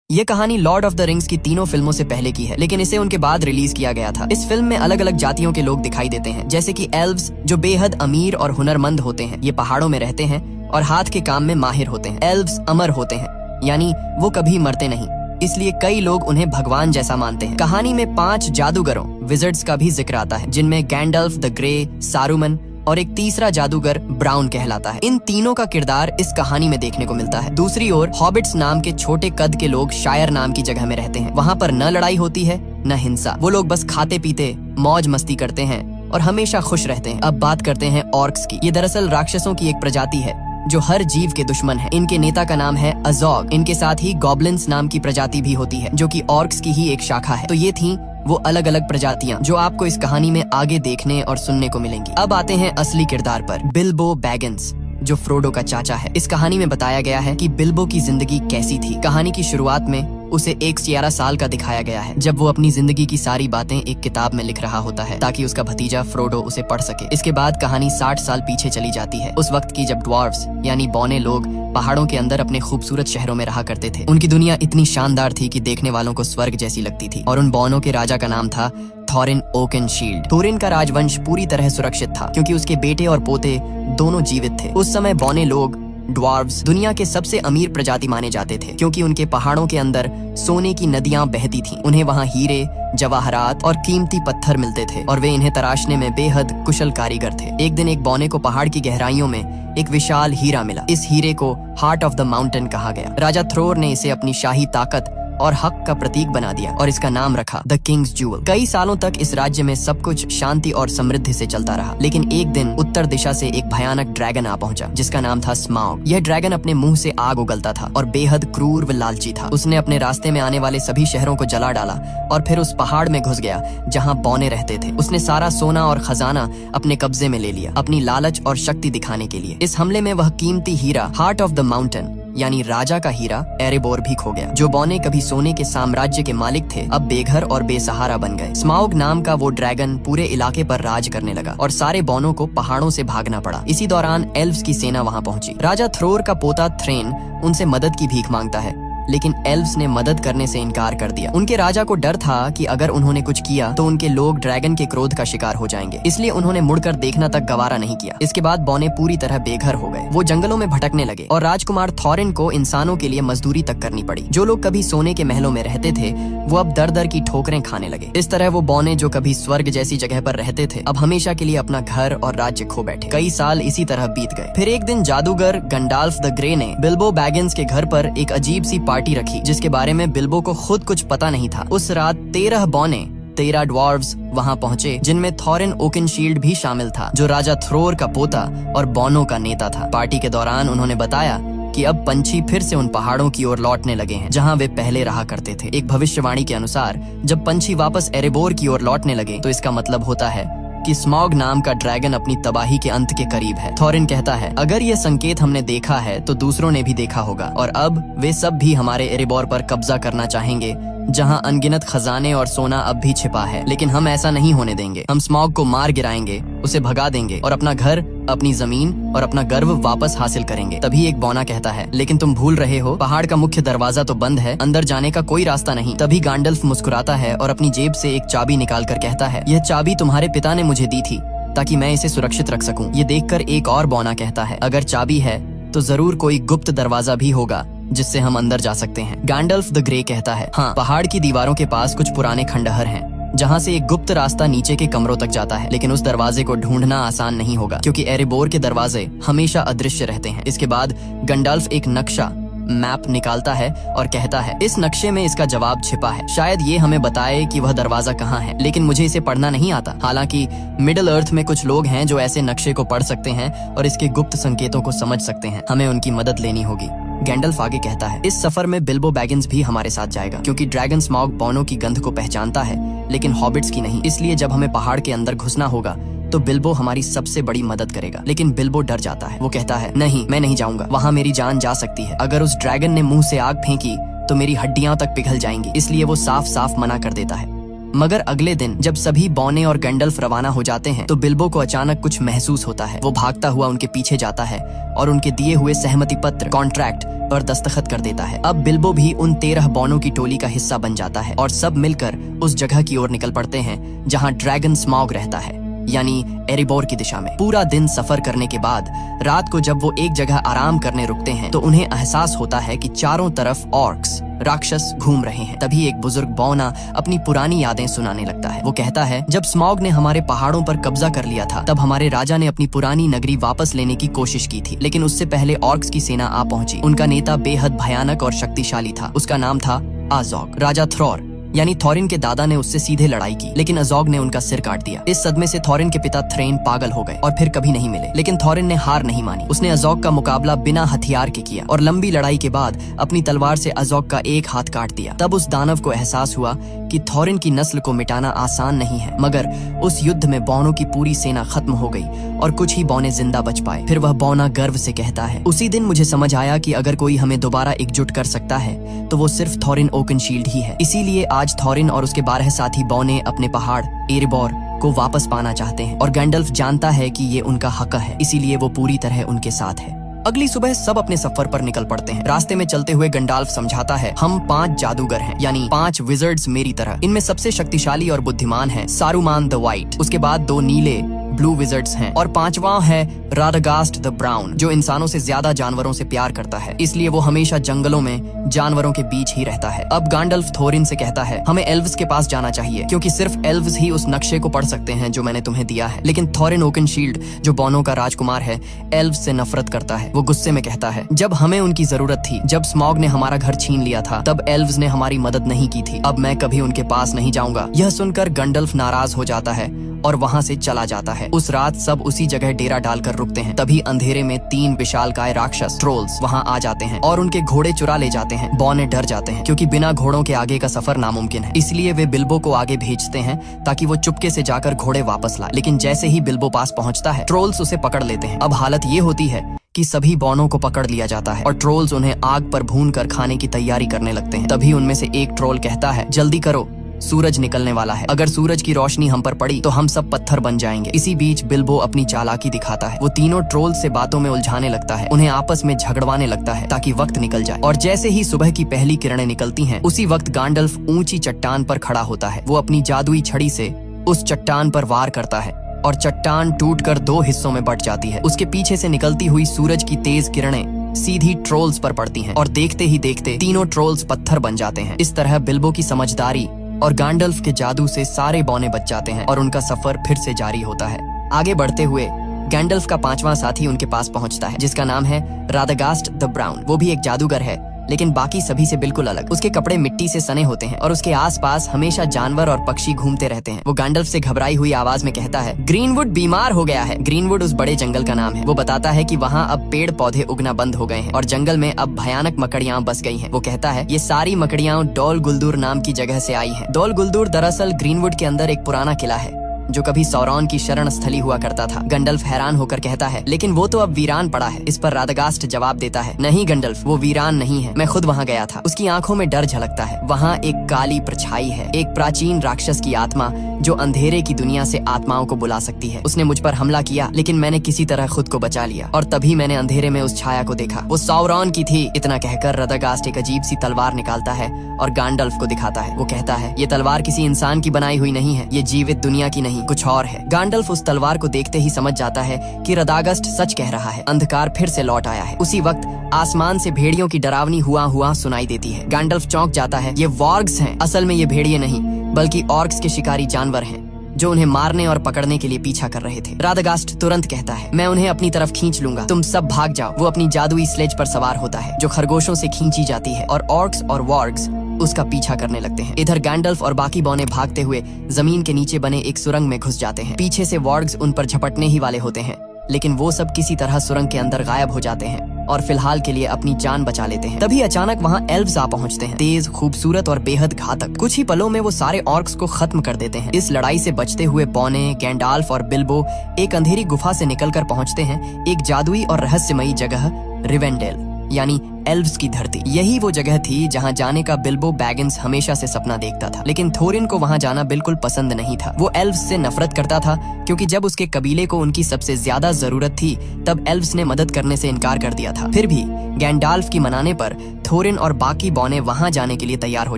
ये कहानी Lord of the rings की तीनों फिल्मों से पहले की है, लेकिन इसे उनके बाद रिलीज किया गया था। इस फिल्म में अलग अलग जातियों के लोग दिखाई देते हैं, जैसे कि एल्व्स जो बेहद अमीर और हुनरमंद होते हैं। ये पहाड़ों में रहते हैं और हाथ के काम में माहिर होते हैं। एल्व्स अमर होते हैं, यानी वो कभी मरते नहीं, इसलिए कई लोग उन्हें भगवान जैसा मानते हैं। कहानी में 5 जादूगरों विज़र्ड्स का भी जिक्र आता है, जिनमें गैंडल्फ द ग्रे, सारूमन और एक तीसरा जादूगर ब्राउन कहलाता है। इन तीनों का किरदार इस कहानी में देखने को मिलता है। दूसरी ओर हॉबिट्स नाम के छोटे कद के लोग शायर नाम की जगह में रहते हैं। वहाँ पर न लड़ाई होती है न हिंसा, वो लोग बस खाते पीते मौज मस्ती करते हैं और हमेशा खुश रहते हैं। अब बात करते हैं ऑर्क्स की। ये दरअसल राक्षसों की एक प्रजाति है जो हर जीव के दुश्मन है। इनके नेता का नाम है अजोग। इनके साथ ही गॉब्लिन्स नाम की प्रजाति भी होती है, जो कि ऑर्क्स की ही एक शाखा है। तो ये थी वो अलग अलग प्रजातियां जो आपको इस कहानी में आगे देखने और सुनने को मिलेंगी। अब आते हैं असली किरदार पर, बिल्बो बैगिंस, जो फ्रोडो का चाचा है। इस कहानी में बताया गया है कि बिल्बो की जिंदगी कैसी थी। कहानी की शुरुआत में उसे 11 साल का दिखाया गया है, जब वो अपनी जिंदगी की सारी बातें एक किताब में लिख रहा होता है ताकि उसका भतीजा फ्रोडो उसे पढ़ सके। इसके बाद कहानी 60 साल पीछे चली जाती है, उस वक्त की जब ड्वार्फ्स यानी बौने लोग पहाड़ों के अंदर अपने खूबसूरत शहरों में रहा करते थे। उनकी दुनिया इतनी शानदार थी कि देखने वालों को स्वर्ग जैसी लगती थी, और उन बौनों के राजा का नाम था थॉरिन ओकेनशील्ड। थोरिन का राजवंश पूरी तरह सुरक्षित था, क्योंकि उसके बेटे और पोते दोनों जीवित थे। उस समय बौने लोग ड्वार्व्स दुनिया के सबसे अमीर प्रजाति माने जाते थे, क्योंकि उनके पहाड़ों के अंदर सोने की नदियां बहती थीं। उन्हें वहां हीरे, जवाहरात और कीमती पत्थर मिलते थे, और वे इन्हें तराशने में बेहद कुशल कारीगर थे। एक दिन एक बौने को पहाड़ की गहराइयों में एक विशाल हीरा मिला। इस हीरे को हार्ट ऑफ द माउंटेन कहा गया। राजा थ्रोर ने इसे अपनी शाही ताकत और हक का प्रतीक बना दिया और इसका नाम रखा द किंग्स ज्यूल। कई सालों तक इस राज्य में सब कुछ शांति और समृद्धि से चलता रहा, लेकिन एक दिन उत्तर दिशा से एक भयानक ड्रैगन आ पहुंचा, जिसका नाम था स्माउग। यह ड्रैगन अपने मुंह से आग उगलता था और बेहद क्रूर व लालची था। उसने अपने रास्ते में आने वाले सभी शहरों को जला डाला और फिर उस पहाड़ में घुस गया जहाँ बौने रहते थे। उसने सारा सोना और खजाना अपने कब्जे में ले लिया, अपनी लालच और शक्ति दिखाने के लिए। इस हमले में वह कीमती हीरा हार्ट ऑफ द माउंटेन यानी राजा का हीरा एरेबोर भी खो गया। जो बौने कभी सोने के साम्राज्य के मालिक थे, अब बेघर और बेसहारा बन गए। स्माउग नाम का वो ड्रैगन पूरे इलाके पर राज करने लगा और सारे बौनों को पहाड़ों से भागना पड़ा। इसी दौरान एल्व्स की सेना वहां पहुंची। राजा थ्रोर का पोता थ्रेन उनसे मदद की भीख मांगता है, लेकिन एल्व्स ने मदद करने से इनकार कर दिया। उनके राजा को डर था कि अगर उन्होंने कुछ किया तो उनके लोग ड्रैगन के क्रोध का शिकार हो जाएंगे, इसलिए उन्होंने मुड़कर देखना तक गवारा नहीं किया। इसके बाद बौने पूरी तरह बेघर हो गए। वो जंगलों में भटकने लगे और राजकुमार थॉरिन को इंसानों के लिए मजदूरी तक करनी पड़ी। जो लोग कभी सोने के महलों में रहते थे, वो अब दर दर की ठोकरें खाने लगे। इस तरह वो बौने जो कभी स्वर्ग जैसी जगह पर रहते थे, अब हमेशा के लिए अपना घर और राज्य खो बैठे। कई साल इसी तरह बीत गए। फिर एक दिन जादूगर गंडाल्फ द ग्रे ने बिल्बो बैगिंस के घर पर एक अजीब सी पार्टी रखी, जिसके बारे में बिल्बो को खुद कुछ पता नहीं था। उस रात 13 बौने 13 ड्वार्व्स वहां पहुंचे, जिनमें थॉरिन ओकेनशील्ड भी शामिल था, जो राजा थ्रोर का पोता और बौनों का नेता था। पार्टी के दौरान उन्होंने बताया कि अब पंछी फिर से उन पहाड़ों की ओर लौटने लगे हैं जहां वे पहले रहा करते थे। एक भविष्यवाणी के अनुसार जब पंछी वापस एरेबोर की ओर लौटने लगे तो इसका मतलब होता है कि स्मॉग नाम का ड्रैगन अपनी तबाही के अंत के करीब है। थॉरिन कहता है, अगर ये संकेत हमने देखा है तो दूसरों ने भी देखा होगा, और अब वे सब भी हमारे एरेबोर पर कब्जा करना चाहेंगे, जहां अनगिनत खजाने और सोना अब भी छिपा है। लेकिन हम ऐसा नहीं होने देंगे। हम स्मॉग को मार गिराएंगे, उसे भगा देंगे और अपना घर, अपनी जमीन और अपना गर्व वापस हासिल करेंगे। तभी एक बौना कहता है, लेकिन तुम भूल रहे हो, पहाड़ का मुख्य दरवाजा तो बंद है, अंदर जाने का कोई रास्ता नहीं। तभी गैंडल्फ मुस्कुराता है और अपनी जेब से एक चाबी निकाल कर कहता है, यह चाबी तुम्हारे पिता ने मुझे दी थी ताकि मैं इसे सुरक्षित रख सकूं। ये देखकर एक और बौना कहता है, अगर चाबी है तो जरूर कोई गुप्त दरवाजा भी होगा जिससे हम अंदर जा सकते हैं। गैंडल्फ द ग्रे कहता है, हाँ, पहाड़ की दीवारों के पास कुछ पुराने खंडहर हैं जहाँ से एक गुप्त रास्ता नीचे के कमरों तक जाता है, लेकिन उस दरवाजे को ढूंढना आसान नहीं होगा, क्योंकि एरेबोर के दरवाजे हमेशा अदृश्य रहते हैं। इसके बाद गंडाल्फ एक नक्शा मैप निकालता है और कहता है, इस नक्शे में इसका जवाब छिपा है। शायद ये हमें बताए कि वह दरवाजा कहाँ है, लेकिन मुझे इसे पढ़ना नहीं आता। हालांकि मिडिल अर्थ में कुछ लोग हैं जो ऐसे नक्शे को पढ़ सकते हैं और इसके गुप्त संकेतों को समझ सकते हैं। हमें उनकी मदद लेनी होगी। गैंडल्फ आगे कहता है, इस सफर में बिल्बो बैगिंस भी हमारे साथ जाएगा, क्योंकि ड्रैगन स्मॉग बौनों की गंध को पहचानता है, लेकिन हॉबिट्स की नहीं। इसलिए जब हमें पहाड़ के अंदर घुसना होगा तो बिल्बो हमारी सबसे बड़ी मदद करेगा। लेकिन बिल्बो डर जाता है। वो कहता है, नहीं, मैं नहीं जाऊंगा, वहाँ मेरी जान जा सकती है। अगर उस ड्रैगन ने मुंह से आग फेंकी तो मेरी हड्डियां तक पिघल जाएंगी, इसलिए वो साफ साफ मना कर देता है। मगर अगले दिन जब सभी बॉने और गैंडल्फ रवाना हो जाते हैं तो बिल्बो को अचानक कुछ महसूस होता है। वो भागता हुआ उनके पीछे जाता है और उनके दिए हुए सहमति पत्र कॉन्ट्रैक्ट पर दस्तखत कर देता है। अब बिल्बो भी उन 13 बॉनों की टोली का हिस्सा बन जाता है और सब मिलकर उस जगह की ओर निकल पड़ते हैं जहाँ ड्रैगन स्मॉग रहता है, यानी एरिबोर की दिशा में। पूरा दिन सफर करने के बाद रात को जब वो एक जगह आराम करने रुकते हैं तो उन्हें एहसास होता है कि चारों तरफ ऑर्क्स राक्षस घूम रहे हैं। तभी एक बुजुर्ग बौना अपनी पुरानी यादें सुनाने लगता है। वो कहता है, जब स्मॉग ने हमारे पहाड़ों पर कब्जा कर लिया था तब हमारे राजा ने अपनी पुरानी नगरी वापस लेने की कोशिश की थी, लेकिन उससे पहले ऑर्क्स की सेना आ पहुंची। उनका नेता बेहद भयानक और शक्तिशाली था। उसका नाम था आजोग। राजा थ्रॉर यानी थॉरिन के दादा ने उससे सीधे लड़ाई की, लेकिन अजोग ने उनका सिर काट दिया। इस सदमे से थॉरिन के पिता थ्रेन पागल हो गए और फिर कभी नहीं मिले। लेकिन थॉरिन ने हार नहीं मानी। उसने अजोग का मुकाबला बिना हथियार के किया और लंबी लड़ाई के बाद अपनी तलवार से अजोग का एक हाथ काट दिया। तब उस दानव को एहसास हुआ कि थॉरिन की नस्ल को मिटाना आसान नहीं है, मगर उस युद्ध में बौनों की पूरी सेना खत्म हो गई और कुछ ही बौने जिंदा बच पाए। फिर वह बौना गर्व से कहता है, उसी दिन मुझे समझ आया कि अगर कोई हमें दोबारा एकजुट कर सकता है तो वो सिर्फ थॉरिन ओकनशील्ड ही है। इसीलिए आज थॉरिन और उसके 12 साथी बौने अपने पहाड़ एरिबोर को वापस पाना चाहते हैं और गैंडल्फ जानता है कि ये उनका हक है, इसीलिए वो पूरी तरह उनके साथ है। अगली सुबह सब अपने सफर पर निकल पड़ते हैं। रास्ते में चलते हुए गंडाल्फ समझाता है, हम 5 जादूगर हैं, यानी 5 विजर्ड्स मेरी तरह। इनमें सबसे शक्तिशाली और बुद्धिमान है सारूमान द वाइट, उसके बाद 2 नीले ब्लू विजर्ड्स हैं और 5वां है राडागास्ट द ब्राउन, जो इंसानों से ज्यादा जानवरों से प्यार करता है, इसलिए वो हमेशा जंगलों में जानवरों के बीच ही रहता है। अब गैंडल्फ थोरिन से कहता है, हमें एल्व्स के पास जाना चाहिए क्योंकि सिर्फ एल्व्स ही उस नक्शे को पढ़ सकते हैं जो मैंने तुम्हें दिया है। लेकिन थोरिन ओकनशील्ड, जो बौनों का राजकुमार है, एल्व्स से नफरत करता है। वो गुस्से में कहता है, जब हमें उनकी जरूरत थी, जब स्मॉग ने हमारा घर छीन लिया था, तब एल्व्स ने हमारी मदद नहीं की थी। अब मैं कभी उनके पास नहीं जाऊंगा। यह सुनकर गैंडल्फ नाराज हो जाता है और वहाँ से चला जाता है। उस रात सब उसी जगह डेरा डालकर रुकते हैं। तभी अंधेरे में 3 विशालकाय राक्षस ट्रोल्स वहाँ आ जाते हैं और उनके घोड़े चुरा ले जाते हैं। बौने डर जाते हैं क्योंकि बिना घोड़ों के आगे का सफर नामुमकिन है, इसलिए वे बिल्बो को आगे भेजते हैं ताकि वो चुपके से जाकर घोड़े वापस लाए। लेकिन जैसे ही बिल्बो पास पहुँचता है, ट्रोल्स उसे पकड़ लेते हैं। अब हालत ये होती है कि सभी बौनों को पकड़ लिया जाता है और ट्रोल्स उन्हें आग पर भून कर खाने की तैयारी करने लगते हैं। तभी उनमें से एक ट्रोल कहता है, जल्दी करो, सूरज निकलने वाला है। अगर सूरज की रोशनी हम पर पड़ी तो हम सब पत्थर बन जाएंगे। इसी बीच बिल्बो अपनी चालाकी दिखाता है। वो तीनों ट्रोल से बातों में उलझाने लगता है, उन्हें आपस में झगड़वाने लगता है ताकि वक्त निकल जाए। और जैसे ही सुबह की पहली किरणें निकलती हैं, उसी वक्त गैंडल्फ ऊंची चट्टान पर खड़ा होता है। वो अपनी जादुई छड़ी से उस चट्टान पर वार करता है और चट्टान टूटकर 2 हिस्सों में बट जाती है। उसके पीछे से निकलती हुई सूरज की तेज किरणें सीधी ट्रोल्स पर पड़ती हैं और देखते ही देखते तीनों ट्रोल्स पत्थर बन जाते हैं। इस तरह बिल्बो की समझदारी और गैंडल्फ के जादू से सारे बौने बच जाते हैं और उनका सफर फिर से जारी होता है। आगे बढ़ते हुए गैंडल्फ का 5वां साथी उनके पास पहुंचता है, जिसका नाम है राडागास्ट द ब्राउन। वो भी एक जादूगर है, लेकिन बाकी सभी से बिल्कुल अलग। उसके कपड़े मिट्टी से सने होते हैं और उसके आसपास हमेशा जानवर और पक्षी घूमते रहते हैं। वो गैंडल्फ से घबराई हुई आवाज में कहता है, ग्रीनवुड बीमार हो गया है। ग्रीनवुड उस बड़े जंगल का नाम है। वो बताता है कि वहाँ अब पेड़ पौधे उगना बंद हो गए हैं और जंगल में अब भयानक मकड़ियाँ बस गई हैं। वो कहता है, ये सारी मकड़ियाँ डोल गुलदूर नाम की जगह से आई हैं। डोल गुलदूर दरअसल ग्रीनवुड के अंदर एक पुराना किला है जो कभी सौरॉन की शरण स्थली हुआ करता था। गैंडल्फ हैरान होकर कहता है, लेकिन वो तो अब वीरान पड़ा है। इस पर राडागास्ट जवाब देता है, नहीं गैंडल्फ, वो वीरान नहीं है, मैं खुद वहाँ गया था। उसकी आंखों में डर झलकता है। वहाँ एक काली परछाई है, एक प्राचीन राक्षस की आत्मा जो अंधेरे की दुनिया से आत्माओं को बुला सकती है। उसने मुझ पर हमला किया, लेकिन मैंने किसी तरह खुद को बचा लिया और तभी मैंने अंधेरे में उस छाया को देखा। वो सौरॉन की थी। इतना कहकर राडागास्ट एक अजीब सी तलवार निकालता है और गैंडल्फ को दिखाता है। वो कहता है, ये तलवार किसी इंसान की बनाई हुई नहीं है, ये जीवित दुनिया की नहीं, कुछ और है। गैंडल्फ उस तलवार को देखते ही समझ जाता है कि राडागास्ट सच कह रहा है। अंधकार फिर से लौट आया है। उसी वक्त आसमान से भेड़ियों की डरावनी हुआ सुनाई देती है। गैंडल्फ चौंक जाता है। ये वॉर्ग्स हैं। असल में ये भेड़िए नहीं, बल्कि ऑर्क्स के शिकारी जानवर हैं जो उन्हें मारने और पकड़ने के लिए पीछा कर रहे थे। राडागास्ट तुरंत कहता है, मैं उन्हें अपनी तरफ खींच लूंगा, तुम सब भाग जाओ। वो अपनी जादुई स्लेज पर सवार होता है जो खरगोशों से खींची जाती है और ऑर्क्स और वॉर्ग्स उसका पीछा करने लगते हैं। इधर गैंडल्फ और बाकी बौने भागते हुए जमीन के नीचे बने एक सुरंग में घुस जाते हैं। पीछे से वॉर्ग्स उन पर झपटने ही वाले होते हैं, लेकिन वो सब किसी तरह सुरंग के अंदर गायब हो जाते हैं और फिलहाल के लिए अपनी जान बचा लेते हैं। तभी अचानक वहाँ एल्व्स आ पहुँचते हैं, तेज, खूबसूरत और बेहद घातक। कुछ ही पलों में वो सारे ऑर्क्स को खत्म कर देते हैं। इस लड़ाई से बचते हुए बौने, गैंडाल्फ और बिल्बो एक अंधेरी गुफा से निकलकर पहुँचते हैं एक जादुई और रहस्यमयी जगह रिवेंडेल। यानी एल्व्स की धरती। यही वो जगह थी जहाँ जाने का बिल्बो बैगिंस हमेशा से सपना देखता था, लेकिन थोरिन को वहाँ जाना बिल्कुल पसंद नहीं था। वो एल्व्स से नफरत करता था क्योंकि जब उसके कबीले को उनकी सबसे ज्यादा जरूरत थी तब एल्व्स ने मदद करने से इनकार कर दिया था। फिर भी गैंडाल्फ की मनाने पर थोरिन और बाकी बौने वहाँ जाने के लिए तैयार हो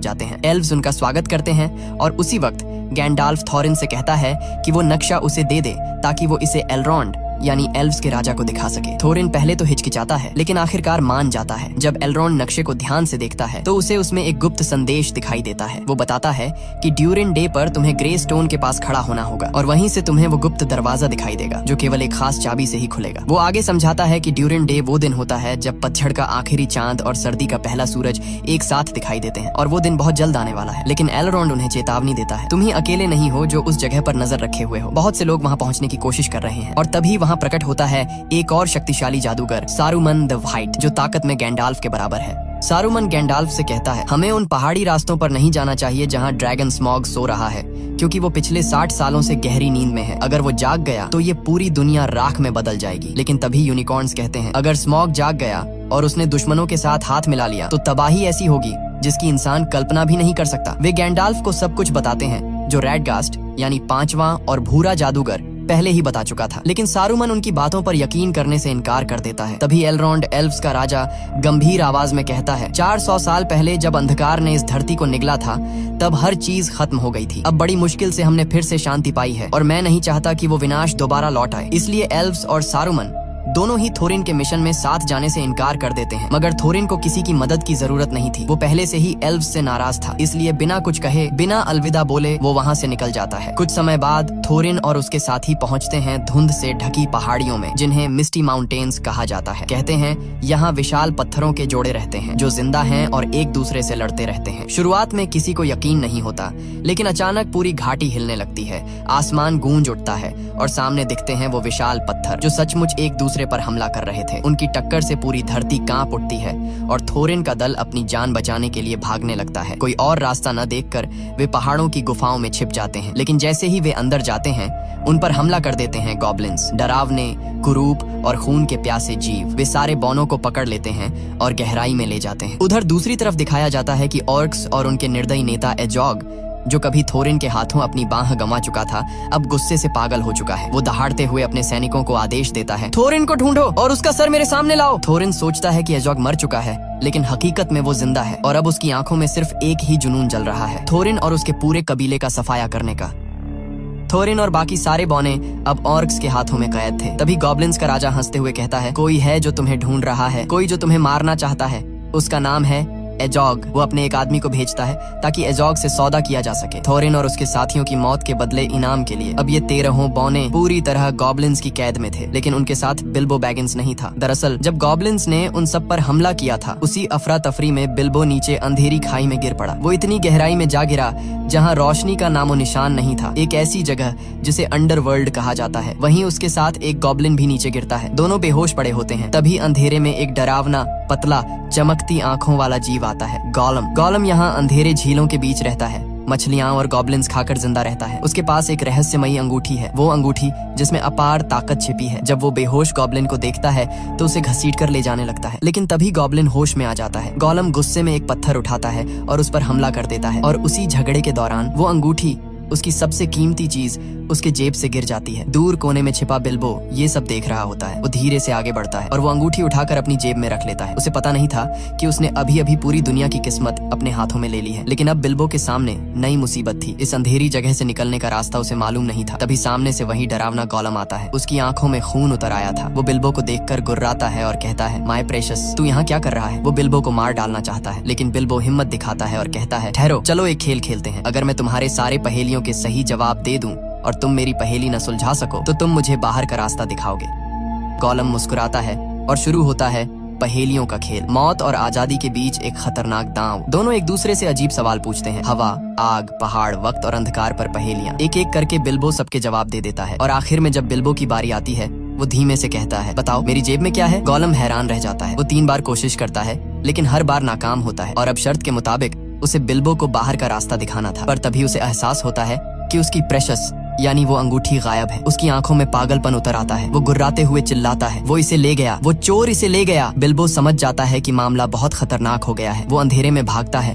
जाते हैं। एल्व्स उनका स्वागत करते हैं और उसी वक्त गैंडाल्फ थोरिन से कहता है कि वो नक्शा उसे दे दे ताकि वो इसे एलरॉन्ड यानी एल्व्स के राजा को दिखा सके। थोरिन पहले तो हिचकिचाता है लेकिन आखिरकार मान जाता है। जब एलरॉन्ड नक्शे को ध्यान से देखता है तो उसे उसमें एक गुप्त संदेश दिखाई देता है। वो बताता है कि ड्यूरिन डे पर तुम्हें ग्रे स्टोन के पास खड़ा होना होगा और वहीं से तुम्हें वो गुप्त दरवाजा दिखाई देगा जो केवल एक खास चाबी से ही खुलेगा। वो आगे समझाता है कि ड्यूरिन डे वो दिन होता है जब पतझड़ का आखिरी चांद और सर्दी का पहला सूरज एक साथ दिखाई देते हैं और वो दिन बहुत जल्द आने वाला है। लेकिन एलरॉन्ड उन्हें चेतावनी देता है, तुम ही अकेले नहीं हो जो उस जगह पर नजर रखे हुए हो, बहुत से लोग वहाँ पहुँचने की कोशिश कर रहे हैं। और तभी वहाँ प्रकट होता है एक और शक्तिशाली जादूगर सारुमन द व्हाइट जो ताकत में गैंडाल्फ के बराबर है। सारुमन गैंडाल्फ से कहता है, हमें उन पहाड़ी रास्तों पर नहीं जाना चाहिए जहाँ ड्रैगन स्मॉग सो रहा है क्योंकि वो पिछले 60 सालों से गहरी नींद में है। अगर वो जाग गया तो ये पूरी दुनिया राख में बदल जाएगी। लेकिन तभी यूनिकॉर्न्स कहते हैं, अगर स्मॉग जाग गया और उसने दुश्मनों के साथ हाथ मिला लिया तो तबाही ऐसी होगी जिसकी इंसान कल्पना भी नहीं कर सकता। वे गैंडाल्फ को सब कुछ बताते हैं जो रेडगास्ट यानी 5वां और भूरा जादूगर पहले ही बता चुका था, लेकिन सारुमन उनकी बातों पर यकीन करने से इनकार कर देता है। तभी एलरॉन्ड एल्व्स का राजा गंभीर आवाज में कहता है, 400 साल पहले जब अंधकार ने इस धरती को निगला था तब हर चीज खत्म हो गई थी। अब बड़ी मुश्किल से हमने फिर से शांति पाई है और मैं नहीं चाहता कि वो विनाश दोबारा लौट आए। इसलिए एल्व्स और सारुमन दोनों ही थोरिन के मिशन में साथ जाने से इनकार कर देते हैं। मगर थोरिन को किसी की मदद की जरूरत नहीं थी। वो पहले से ही एल्व्स से नाराज था, इसलिए बिना कुछ कहे, बिना अलविदा बोले वो वहाँ से निकल जाता है। कुछ समय बाद थोरिन और उसके साथी पहुँचते हैं धुंध से ढकी पहाड़ियों में जिन्हें मिस्टी माउंटेन्स कहा जाता है। कहते हैं यहाँ विशाल पत्थरों के जोड़े रहते हैं जो जिंदा हैं और एक दूसरे से लड़ते रहते हैं। शुरुआत में किसी को यकीन नहीं होता, लेकिन अचानक पूरी घाटी हिलने लगती है, आसमान गूंज उठता है और सामने दिखते हैं वो विशाल पत्थर जो सचमुच एक दूसरे पर हमला कर रहे थे। उनकी टक्कर से पूरी धरती कांप उठती है और थोरिन का दल अपनी जान बचाने के लिए भागने लगता है। कोई और रास्ता न देखकर वे पहाड़ों की गुफाओं में छिप जाते हैं, लेकिन जैसे ही वे अंदर जाते हैं उन पर हमला कर देते हैं गॉब्लिन्स, डरावने, कुरूप और खून के प्यासे जीव। वे सारे बौनों को पकड़ लेते हैं और गहराई में ले जाते हैं। उधर दूसरी तरफ दिखाया जाता है कि ऑर्क्स और उनके निर्दयी नेता एजॉग जो कभी थोरिन के हाथों अपनी बाह गंवा चुका था अब गुस्से से पागल हो चुका है। वो दहाड़ते हुए अपने सैनिकों को आदेश देता है, थोरिन को ढूंढो और उसका सर मेरे सामने लाओ। थोरिन सोचता है कि एजॉग मर चुका है, लेकिन हकीकत में वो जिंदा है और अब उसकी आंखों में सिर्फ एक ही जुनून जल रहा है, थोरिन और उसके पूरे कबीले का सफाया करने का। थोरिन और बाकी सारे बौने अब ऑर्क्स के हाथों में कैद थे। तभी गॉब्लिन्स का राजा हंसते हुए कहता है, कोई है जो तुम्हें ढूंढ रहा है, कोई जो तुम्हें मारना चाहता है, उसका नाम है एजॉग। वो अपने एक आदमी को भेजता है ताकि एजॉग से सौदा किया जा सके थोरिन और उसके साथियों की मौत के बदले इनाम के लिए। अब ये 13 बौने पूरी तरह गॉब्लिन्स की कैद में थे, लेकिन उनके साथ बिल्बो बैगिंस नहीं था। दरअसल जब गॉब्लिन्स ने उन सब पर हमला किया था उसी अफरा तफरी में बिल्बो नीचे अंधेरी खाई में गिर पड़ा। वो इतनी गहराई में जा गिरा जहाँ रोशनी का नामो निशान नहीं था, एक ऐसी जगह जिसे अंडरवर्ल्ड कहा जाता है। वहीं उसके साथ एक गॉब्लिन भी नीचे गिरता है। दोनों बेहोश पड़े होते हैं। तभी अंधेरे में एक डरावना, पतला, चमकती आंखों वाला जीव आता है, गॉलम। गॉलम यहाँ अंधेरे झीलों के बीच रहता है, मछलियां और गॉब्लिन्स खाकर जिंदा रहता है। उसके पास एक रहस्यमयी अंगूठी है, वो अंगूठी जिसमें अपार ताकत छिपी है। जब वो बेहोश गॉब्लिन को देखता है तो उसे घसीट कर ले जाने लगता है, लेकिन तभी गॉब्लिन होश में आ जाता है। गॉलम गुस्से में एक पत्थर उठाता है और उस पर हमला कर देता है और उसी झगड़े के दौरान वो अंगूठी, उसकी सबसे कीमती चीज, उसके जेब से गिर जाती है। दूर कोने में छिपा बिल्बो ये सब देख रहा होता है। वो धीरे से आगे बढ़ता है और वो अंगूठी उठाकर अपनी जेब में रख लेता है। उसे पता नहीं था कि उसने अभी अभी पूरी दुनिया की किस्मत अपने हाथों में ले ली है। लेकिन अब बिल्बो के सामने नई मुसीबत थी। इस अंधेरी जगह से निकलने का रास्ता उसे मालूम नहीं था। तभी सामने से वही डरावना गॉलम आता है। उसकी आंखों में खून उतर आया था। वो बिल्बो को देखकर गुर्राता है और कहता है, माय प्रेशस, तू यहाँ क्या कर रहा है? वो बिल्बो को मार डालना चाहता है, लेकिन बिल्बो हिम्मत दिखाता है और कहता है, ठहरो, चलो एक खेल खेलते हैं। अगर मैं तुम्हारे सारे पहेलियों के सही जवाब दे दूं और तुम मेरी पहेली न सुलझा सको तो तुम मुझे बाहर का रास्ता दिखाओगे। गॉलम मुस्कुराता है और शुरू होता है पहेलियों का खेल। मौत और आजादी के बीच एक खतरनाक दांव। दोनों एक दूसरे से अजीब सवाल पूछते हैं। हवा, आग, पहाड़, वक्त और अंधकार पर पहेलियां। एक एक करके बिल्बो सबके जवाब दे देता है और आखिर में जब बिल्बो की बारी आती है वो धीमे से कहता है, बताओ मेरी जेब में क्या है? गॉलम हैरान रह जाता है। वो 3 बार कोशिश करता है लेकिन हर बार नाकाम होता है और अब शर्त के मुताबिक उसे बिल्बो को बाहर का रास्ता दिखाना था। पर तभी उसे एहसास होता है कि उसकी प्रेशस यानी वो अंगूठी गायब है। उसकी आंखों में पागलपन उतर आता है। वो गुर्राते हुए चिल्लाता है, वो इसे ले गया, वो चोर इसे ले गया। बिल्बो समझ जाता है कि मामला बहुत खतरनाक हो गया है। वो अंधेरे में भागता है,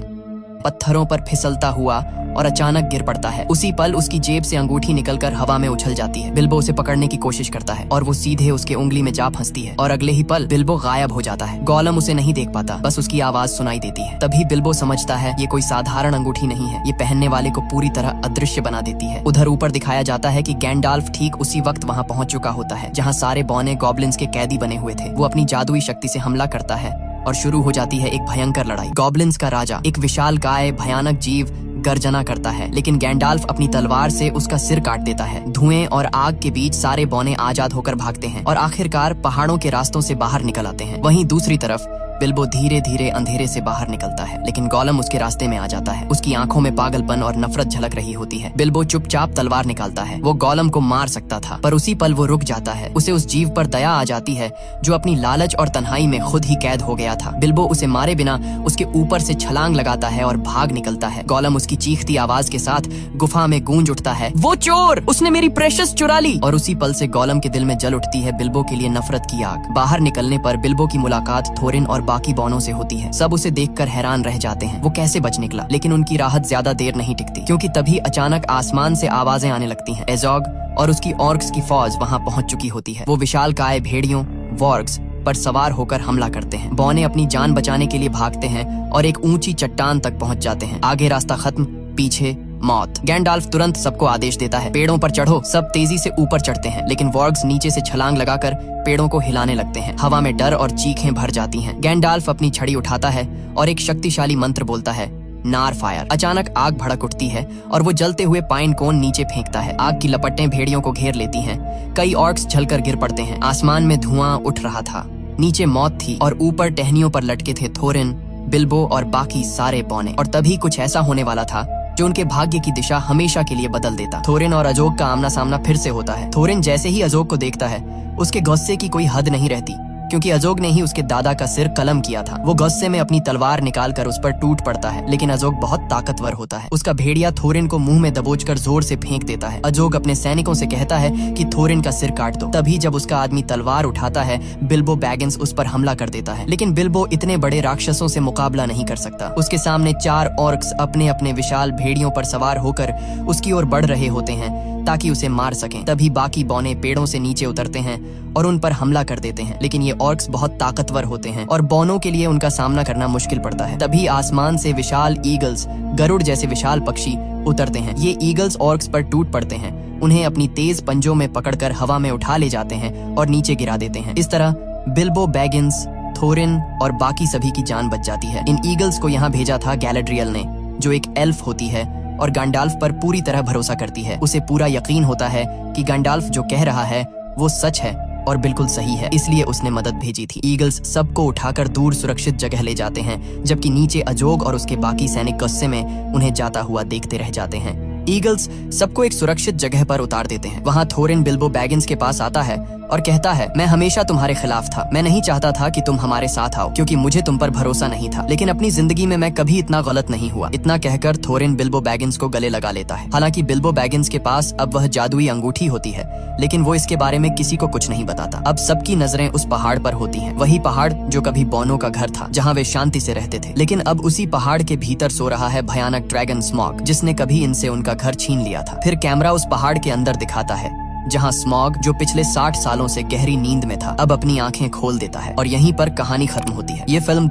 पत्थरों पर फिसलता हुआ, और अचानक गिर पड़ता है। उसी पल उसकी जेब से अंगूठी निकलकर हवा में उछल जाती है। बिल्बो उसे पकड़ने की कोशिश करता है और वो सीधे उसके उंगली में जा फंसती है और अगले ही पल बिल्बो गायब हो जाता है। गोलम उसे नहीं देख पाता, बस उसकी आवाज सुनाई देती है। तभी बिल्बो समझता है ये कोई साधारण अंगूठी नहीं है, ये पहनने वाले को पूरी तरह अदृश्य बना देती है। उधर ऊपर दिखाया जाता है कि गैंडाल्फ ठीक उसी वक्त वहाँ पहुँच चुका होता है जहाँ सारे बौने गॉब्लिन्स के कैदी बने हुए थे। वो अपनी जादुई शक्ति से हमला करता है और शुरू हो जाती है एक भयंकर लड़ाई। गॉब्लिन्स का राजा, एक विशालकाय भयानक जीव, गर्जना करता है, लेकिन गैंडाल्फ अपनी तलवार से उसका सिर काट देता है। धुएं और आग के बीच सारे बौने आजाद होकर भागते हैं और आखिरकार पहाड़ों के रास्तों से बाहर निकल आते हैं। वहीं दूसरी तरफ बिल्बो धीरे धीरे अंधेरे से बाहर निकलता है, लेकिन गोलम उसके रास्ते में आ जाता है। उसकी आंखों में पागलपन और नफरत झलक रही होती है। बिल्बो चुपचाप तलवार निकालता है। वो गोलम को मार सकता था, पर उसी पल वो रुक जाता है। उसे उस जीव पर दया आ जाती है जो अपनी लालच और तन्हाई में खुद ही कैद हो गया था। बिल्बो उसे मारे बिना उसके ऊपर से छलांग लगाता है और भाग निकलता है। गोलम उसकी चीखती आवाज के साथ गुफा में गूंज उठता है, वो चोर, उसने मेरी प्रेशस चुरा ली। और उसी पल से गोलम के दिल में जल उठती है बिल्बो के लिए नफरत की आग। बाहर निकलने पर बिल्बो की मुलाकात थोरिन और बाकी से होती है। सब उसे देखकर हैरान रह जाते हैं, वो कैसे बच निकला। लेकिन उनकी राहत ज्यादा देर नहीं टिकती, क्योंकि तभी अचानक आसमान से आवाजें आने लगती हैं। एज़ोग और उसकी ऑर्क्स की फौज वहां पहुंच चुकी होती है। वो विशालकाय भेड़ियों, वॉर्ग्स पर सवार होकर हमला करते हैं। बौने अपनी जान बचाने के लिए भागते हैं और एक ऊंची चट्टान तक पहुंच जाते हैं। आगे रास्ता खत्म, पीछे मौत। गैंडाल्फ तुरंत सबको आदेश देता है, पेड़ों पर चढ़ो। सब तेजी से ऊपर चढ़ते हैं, लेकिन वॉर्ग्स नीचे से छलांग लगाकर पेड़ों को हिलाने लगते हैं। हवा में डर और चीखें भर जाती हैं। गैंडाल्फ अपनी छड़ी उठाता है और एक शक्तिशाली मंत्र बोलता है, नार फायर। अचानक आग भड़क उठती है और वो जलते हुए पाइन कोन नीचे फेंकता है। आग की लपटें भेड़ियों को घेर लेती हैं। कई ऑर्क्स जलकर गिर पड़ते हैं। आसमान में धुआं उठ रहा था। नीचे मौत थी और ऊपर टहनियों पर लटके थे थोरिन, बिल्बो और बाकी सारे बौने। और तभी कुछ ऐसा होने वाला था जो उनके भाग्य की दिशा हमेशा के लिए बदल देता। थोरिन और अजोग का आमना सामना फिर से होता है। थोरिन जैसे ही अजोग को देखता है, उसके गुस्से की कोई हद नहीं रहती, क्योंकि अजोग ने ही उसके दादा का सिर कलम किया था। वो गुस्से में अपनी तलवार निकालकर उस पर टूट पड़ता है, लेकिन अजोग बहुत ताकतवर होता है। उसका भेड़िया थोरिन को मुंह में दबोचकर जोर से फेंक देता है। अजोग अपने सैनिकों से कहता है कि थोरिन का सिर काट दो। तभी जब उसका आदमी तलवार उठाता है, बिल्बो बैगिंस उस पर हमला कर देता है, लेकिन बिल्बो इतने बड़े राक्षसों से मुकाबला नहीं कर सकता। उसके सामने 4 ऑर्क्स अपने अपने विशाल भेड़ियों पर सवार होकर उसकी ओर बढ़ रहे होते हैं ताकि उसे मार सकें। तभी बाकी बौने पेड़ों से नीचे उतरते हैं और उन पर हमला कर देते हैं, लेकिन ये ऑर्क्स बहुत ताकतवर होते हैं और बौनों के लिए उनका सामना करना मुश्किल पड़ता है। तभी आसमान से विशाल ईगल्स, गरुड़ जैसे विशाल पक्षी उतरते हैं। ये ईगल्स ऑर्क्स पर टूट पड़ते हैं, उन्हें अपनी तेज पंजों में पकड़कर हवा में उठा ले जाते हैं और नीचे गिरा देते हैं। इस तरह बिल्बो बैगिंस, थोरिन और बाकी सभी की जान बच जाती है। इन ईगल्स को यहाँ भेजा था गैलाड्रियल ने, जो एक एल्फ होती है और गैंडाल्फ पर पूरी तरह भरोसा करती है। उसे पूरा यकीन होता है कि गैंडाल्फ जो कह रहा है वो सच है और बिल्कुल सही है, इसलिए उसने मदद भेजी थी। ईगल्स सबको उठाकर दूर सुरक्षित जगह ले जाते हैं, जबकि नीचे अजोग और उसके बाकी सैनिक गुस्से में उन्हें जाता हुआ देखते रह जाते हैं। ईगल्स सबको एक सुरक्षित जगह पर उतार देते हैं। वहाँ थोरिन बिल्बो बैगिंस के पास आता है और कहता है, मैं हमेशा तुम्हारे खिलाफ था। मैं नहीं चाहता था कि तुम हमारे साथ आओ, क्योंकि मुझे तुम पर भरोसा नहीं था, लेकिन अपनी जिंदगी में मैं कभी इतना गलत नहीं हुआ। इतना कहकर थोरिन बिल्बो बैगिंस को गले लगा लेता है। हालांकि बिल्बो बैगिंस के पास अब वह जादुई अंगूठी होती है, लेकिन वो इसके बारे में किसी को कुछ नहीं बताता। अब सबकी नजरें उस पहाड़ पर होती हैं, वही पहाड़ जो कभी बौनों का घर था, जहाँ वे शांति से रहते थे। लेकिन अब उसी पहाड़ के भीतर सो रहा है भयानक ड्रैगन स्मॉग, जिसने कभी इनसे उनका घर छीन लिया था। फिर कैमरा उस पहाड़ के अंदर दिखाता है, जहां स्मॉग, जो पिछले 60 सालों से गहरी नींद में था, अब अपनी आंखें खोल देता है और यहीं पर कहानी खत्म होती है। ये फिल्म